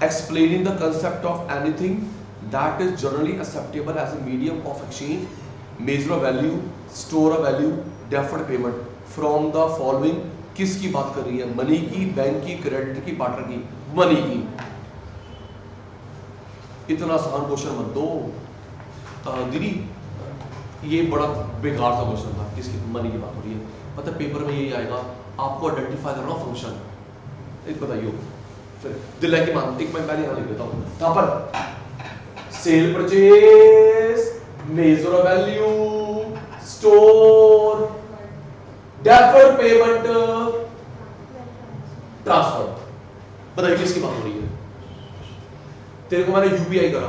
explaining the concept of anything that is generally acceptable as a medium of exchange, measure of value, store of value, deferred payment from the following। किसकी बात कर रही है? मनी की, बैंक की, क्रेडिट की, पार्टनर की? मनी की। इतना आसान क्वेश्चन मत दो दीदी, ये बड़ा बेकार सा क्वेश्चन था। किसकी? मनी की बात हो रही है, मतलब पेपर में यही आएगा, आपको आइडेंटिफाई करना फंक्शन। एक बताइए, फिर दिल की मान, एक मैं पहले यहां लिख देता हूं, यहां पर cell purchase, measure of value, store, deferred payment, transfer. बताइए किसकी बात हो रही है? तेरे को मैंने यूपीआई करा,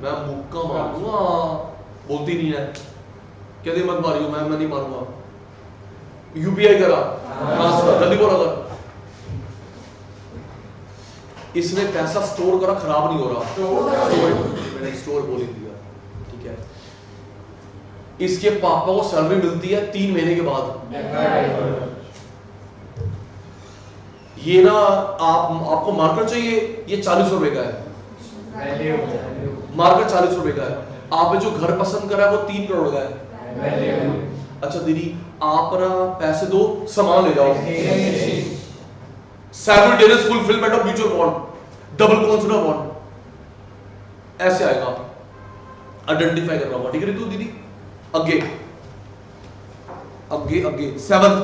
मैं मुक्का मारूंगा, बोलती नहीं है, कहते मत मारियो, मैं नहीं मारूंगा। यूपीआई करा, ट्रांसफर, जल्दी बोला कर। इसने पैसा स्टोर करा, खराब नहीं हो रहा, मैंने स्टोर बोल ही दिया, ठीक है। इसके पापा को सैलरी मिलती है 3 महीने के बाद। ये ना आपको मार्कर चाहिए, ये 40 रुपए का है, मार्कर 40 रुपए का है। आपने जो घर पसंद करा है वो 3 करोड़ का है। अच्छा दीदी, आप ना पैसे दो, सामान ले जाओ। Simultaneous fulfilment of mutual bond, double consider bond, ऐसे आएगा, आइडेंटिफाई करना होगा, ठीक है रितु दीदी। आगे आगे आगे 7th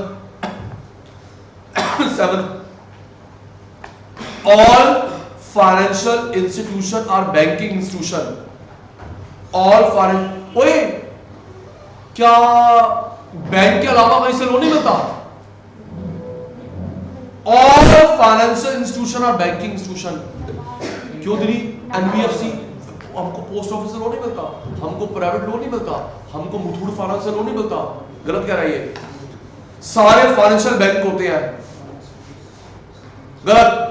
all financial institution are banking institution, all ओए क्या बैंक के अलावा कहीं से लोन नहीं मिलता? All financial institution are banking institution। क्यों दीदी? एनबीएफसी, हमको पोस्ट ऑफिस से लोन नहीं मिलता, हमको प्राइवेट लोन नहीं मिलता, हमको मुथूट फाइनेंस से लोन नहीं मिलता। गलत कह रहा है ये, सारे फाइनेंशियल बैंक होते हैं, गलत।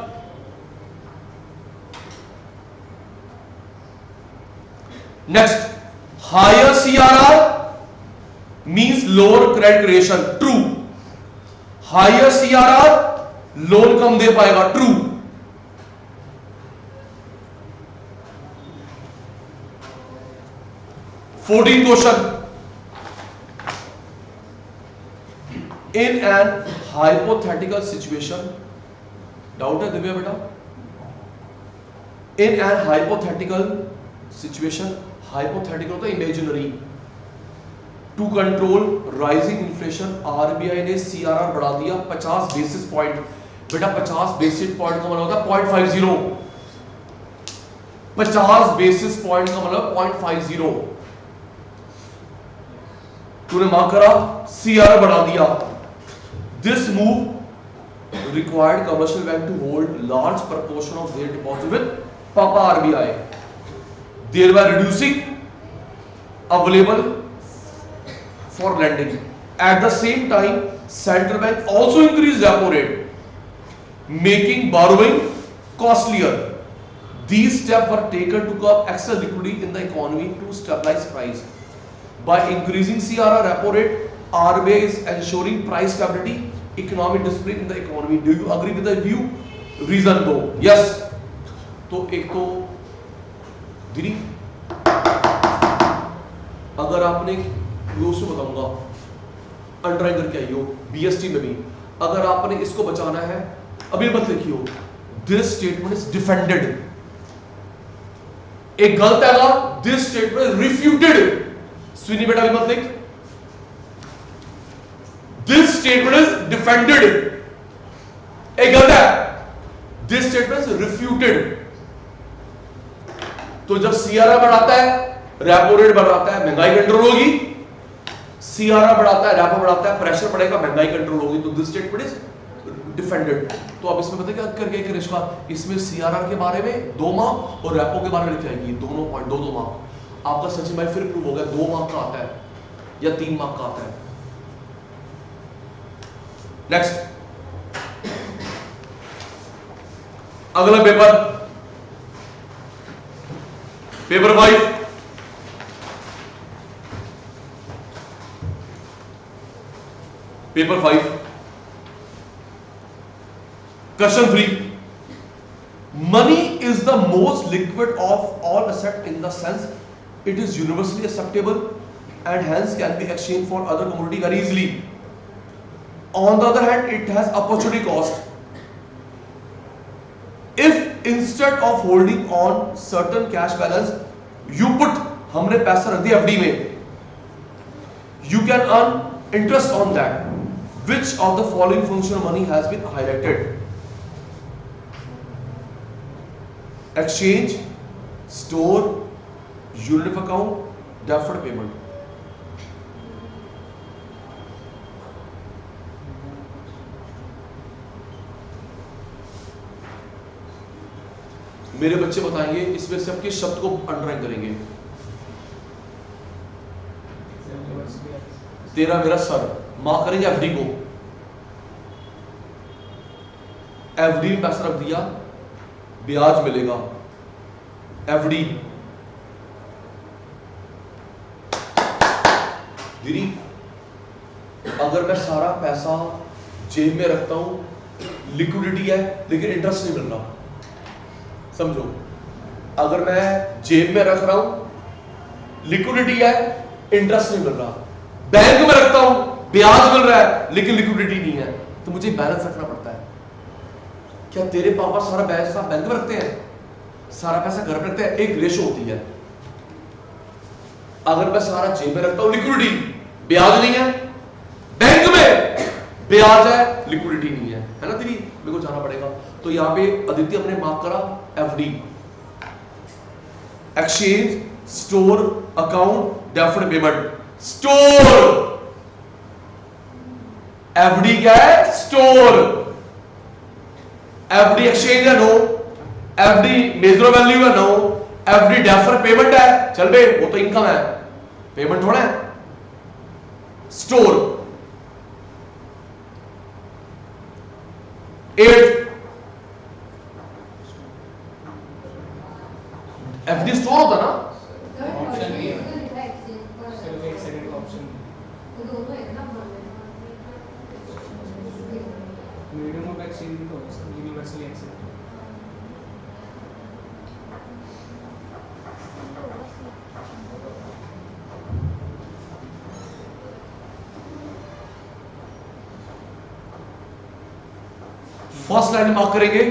Next, higher CRR means lower credit ration, true. Higher CRR loan कम दे पाएगा, true. Fourteen question, in an hypothetical situation, doubt है दिव्या बेटा? In an hypothetical situation, hypothetical होता है imaginary, to control rising inflation RBI ने सीआरआर बढ़ा दिया 50 बेसिस पॉइंट। बेटा 50 बेसिस पॉइंट का मतलब होता है 0.50, 50 बेसिस पॉइंट का मतलब 0.50। तूने मांग करा, सीआरआर बढ़ा दिया। This move required commercial bank to hold large proportion of their deposit with पापा RBI, thereby reducing available for lending. At the same time, central bank also increased repo rate, making borrowing costlier. These steps were taken to curb excess liquidity in the economy to stabilize price. By increasing CRR repo rate, RBI is ensuring price stability, economic discipline in the economy. Do you agree with the view? Reason दो, yes. तो एक तो दीदी, अगर आपने से बताऊंगा, अंडरलाइन करके आइयो, बीएसटी में भी, अगर आपने इसको बचाना है, अभी मत लिखियो, दिस स्टेटमेंट इज डिफेंडेड। एक गलत है ना, this statement is refuted. Swinney बेटा भी मत लिख, दिस स्टेटमेंट इज डिफेंडेड। एक गलत है, दिस स्टेटमेंट इज रिफ्यूटेड। तो जब सीआरआर बढ़ाता है, रेपो रेट बढ़ाता है, महंगाई कंट्रोल होगी। सीआरआर बढ़ाता है, रेपो बढ़ाता है, प्रेशर बढ़ेगा, महंगाई कंट्रोल होगी। तो दिस स्टेटमेंट इज डिफेंडेड। तो अब इसमें पता क्या करके एक रिश्ता, इसमें सीआरआर के बारे में 2 मार्क और रेपो के बारे में लिख जाएगी, दोनों पॉइंट 2-2 मार्क। आपका सचिन भाई फिर प्रूव हो गया, 2 मार्क का आता है या 3 मार्क का आता है। नेक्स्ट, अगला paper, paper 5, paper 5, question 3। Money is the most liquid of all asset in the sense it is universally acceptable and hence can be exchange for other commodity very easily. On the other hand it has opportunity cost. If instead of holding on certain cash balance, you put, हमने पैसा रख दिया FD में, you can earn interest on that. Which of the following function of money has been highlighted? Exchange, store, unit of account, deferred payment. मेरे बच्चे बताएंगे इसमें से आप किस शब्द को अंडरलाइन करेंगे। तेरा मेरा सर, मार्क करेंगे एफडी को। एफडी में पैसा रख दिया, ब्याज मिलेगा। एफडी दीदी, अगर मैं सारा पैसा जेब में रखता हूं, लिक्विडिटी है लेकिन इंटरेस्ट नहीं मिल रहा, समझो। अगर मैं जेब में रख रहा हूं, लिक्विडिटी है, इंटरेस्ट नहीं मिल रहा। बैंक में रखता हूं, ब्याज मिल रहा है लेकिन लिक्विडिटी नहीं है, तो मुझे बैलेंस रखना पड़ता है। क्या तेरे पापा सारा पैसा बैंक में रखते हैं, सारा पैसा घर में रखते हैं? एक रेशो होती है। अगर मैं सारा जेब में रखता हूं, लिक्विडिटी, ब्याज नहीं है, बैंक में ब्याज है, लिक्विडिटी नहीं है ना दीदी, मेरे को जाना पड़ेगा। तो यहां पे आदित्य अपने मार्क करा FD, exchange, store, account, deferred payment. Store, FD क्या है? स्टोर। एफडी एक्सचेंज है? नो। एफडी मेजर वैल्यू है? नो। एफडी डेफर्ड पेमेंट है? चल बे, वो तो इनकम है, पेमेंट थोड़ा है। स्टोर। 8 एफडी स्टोर होता ना?
मीडियम ऑफ एक्सचेंज तो universally accept.
First line mark करेंगे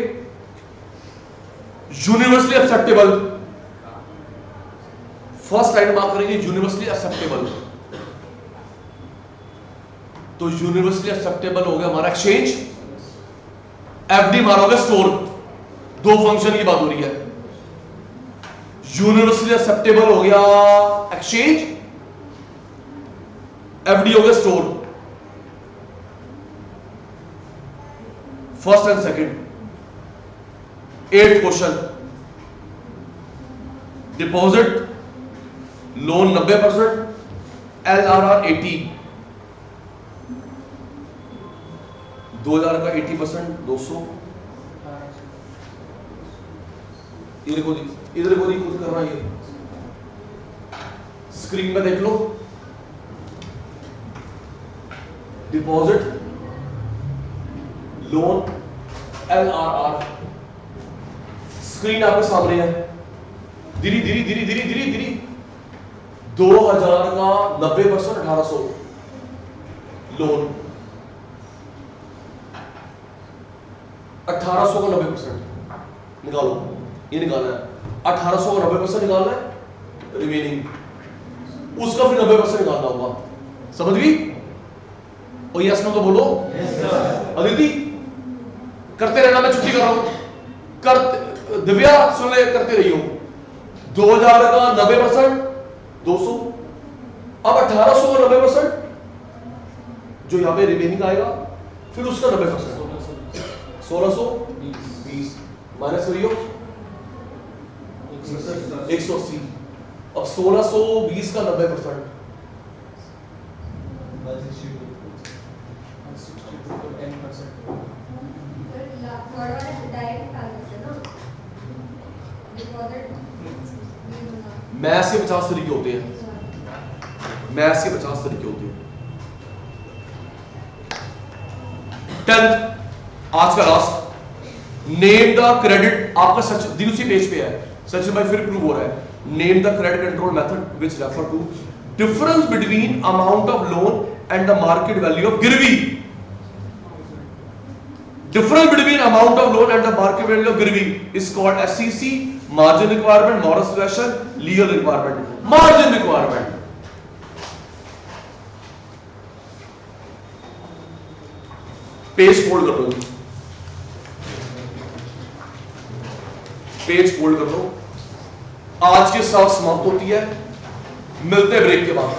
universally acceptable. First line mark करेंगे यूनिवर्सली एक्सेप्टेबल। तो यूनिवर्सली एक्सेप्टेबल हो गया हमारा एक्सचेंज, एफडी मारोगे स्टोर। दो फंक्शन की बात हो रही है। यूनिवर्सली एक्सेप्टेबल हो गया एक्सचेंज, एफडी हो गया store. First and second. 8th question, deposit loan 90%, LRR 80, 2000 का 80% 200। इधर को खुद करना, ये स्क्रीन में देख लो। डिपॉजिट लोन LRR, स्क्रीन आपके सामने है। धीरे धीरे धीरे धीरे धीरे धीरे 2000 का 90%, 1800 लोन, 1800 का 90% निकालो। ये निकालना है 1800 का 90% निकालना है, रिमेनिंग उसका फिर 90% निकालना होगा। समझ गई? और यस नो तो बोलो। Yes sir. अदिति करते रहना, मैं छुट्टी कर रहा हूं। कर दिव्या सुन ले, करते रहियो। 2000 का 90% 200, अब 1800 का 90% जो यहां पे रिमेनिंग आएगा, फिर उसका 90% 1620 माइनस करियो 180। अब 1620 का 90%
10%।
मैथ्स के 50 तरीके होते हैं, मैथ्स के 50 तरीके होते हैं। 10th आज का लास्ट, नेम द क्रेडिट। आपका सच दूसरी पेज पे है, सचिन भाई फिर प्रूव हो रहा है। Name the credit control method which refer to difference between amount of loan and the market value of गिरवी। Difference between amount of loan and the market value of गिरवी is called SCC, margin requirement, moral suasion, legal requirement. Margin requirement, page fold कर लो, पेज फोल्ड कर लो। आज की क्लास समाप्त होती है, मिलते हैं ब्रेक के बाद।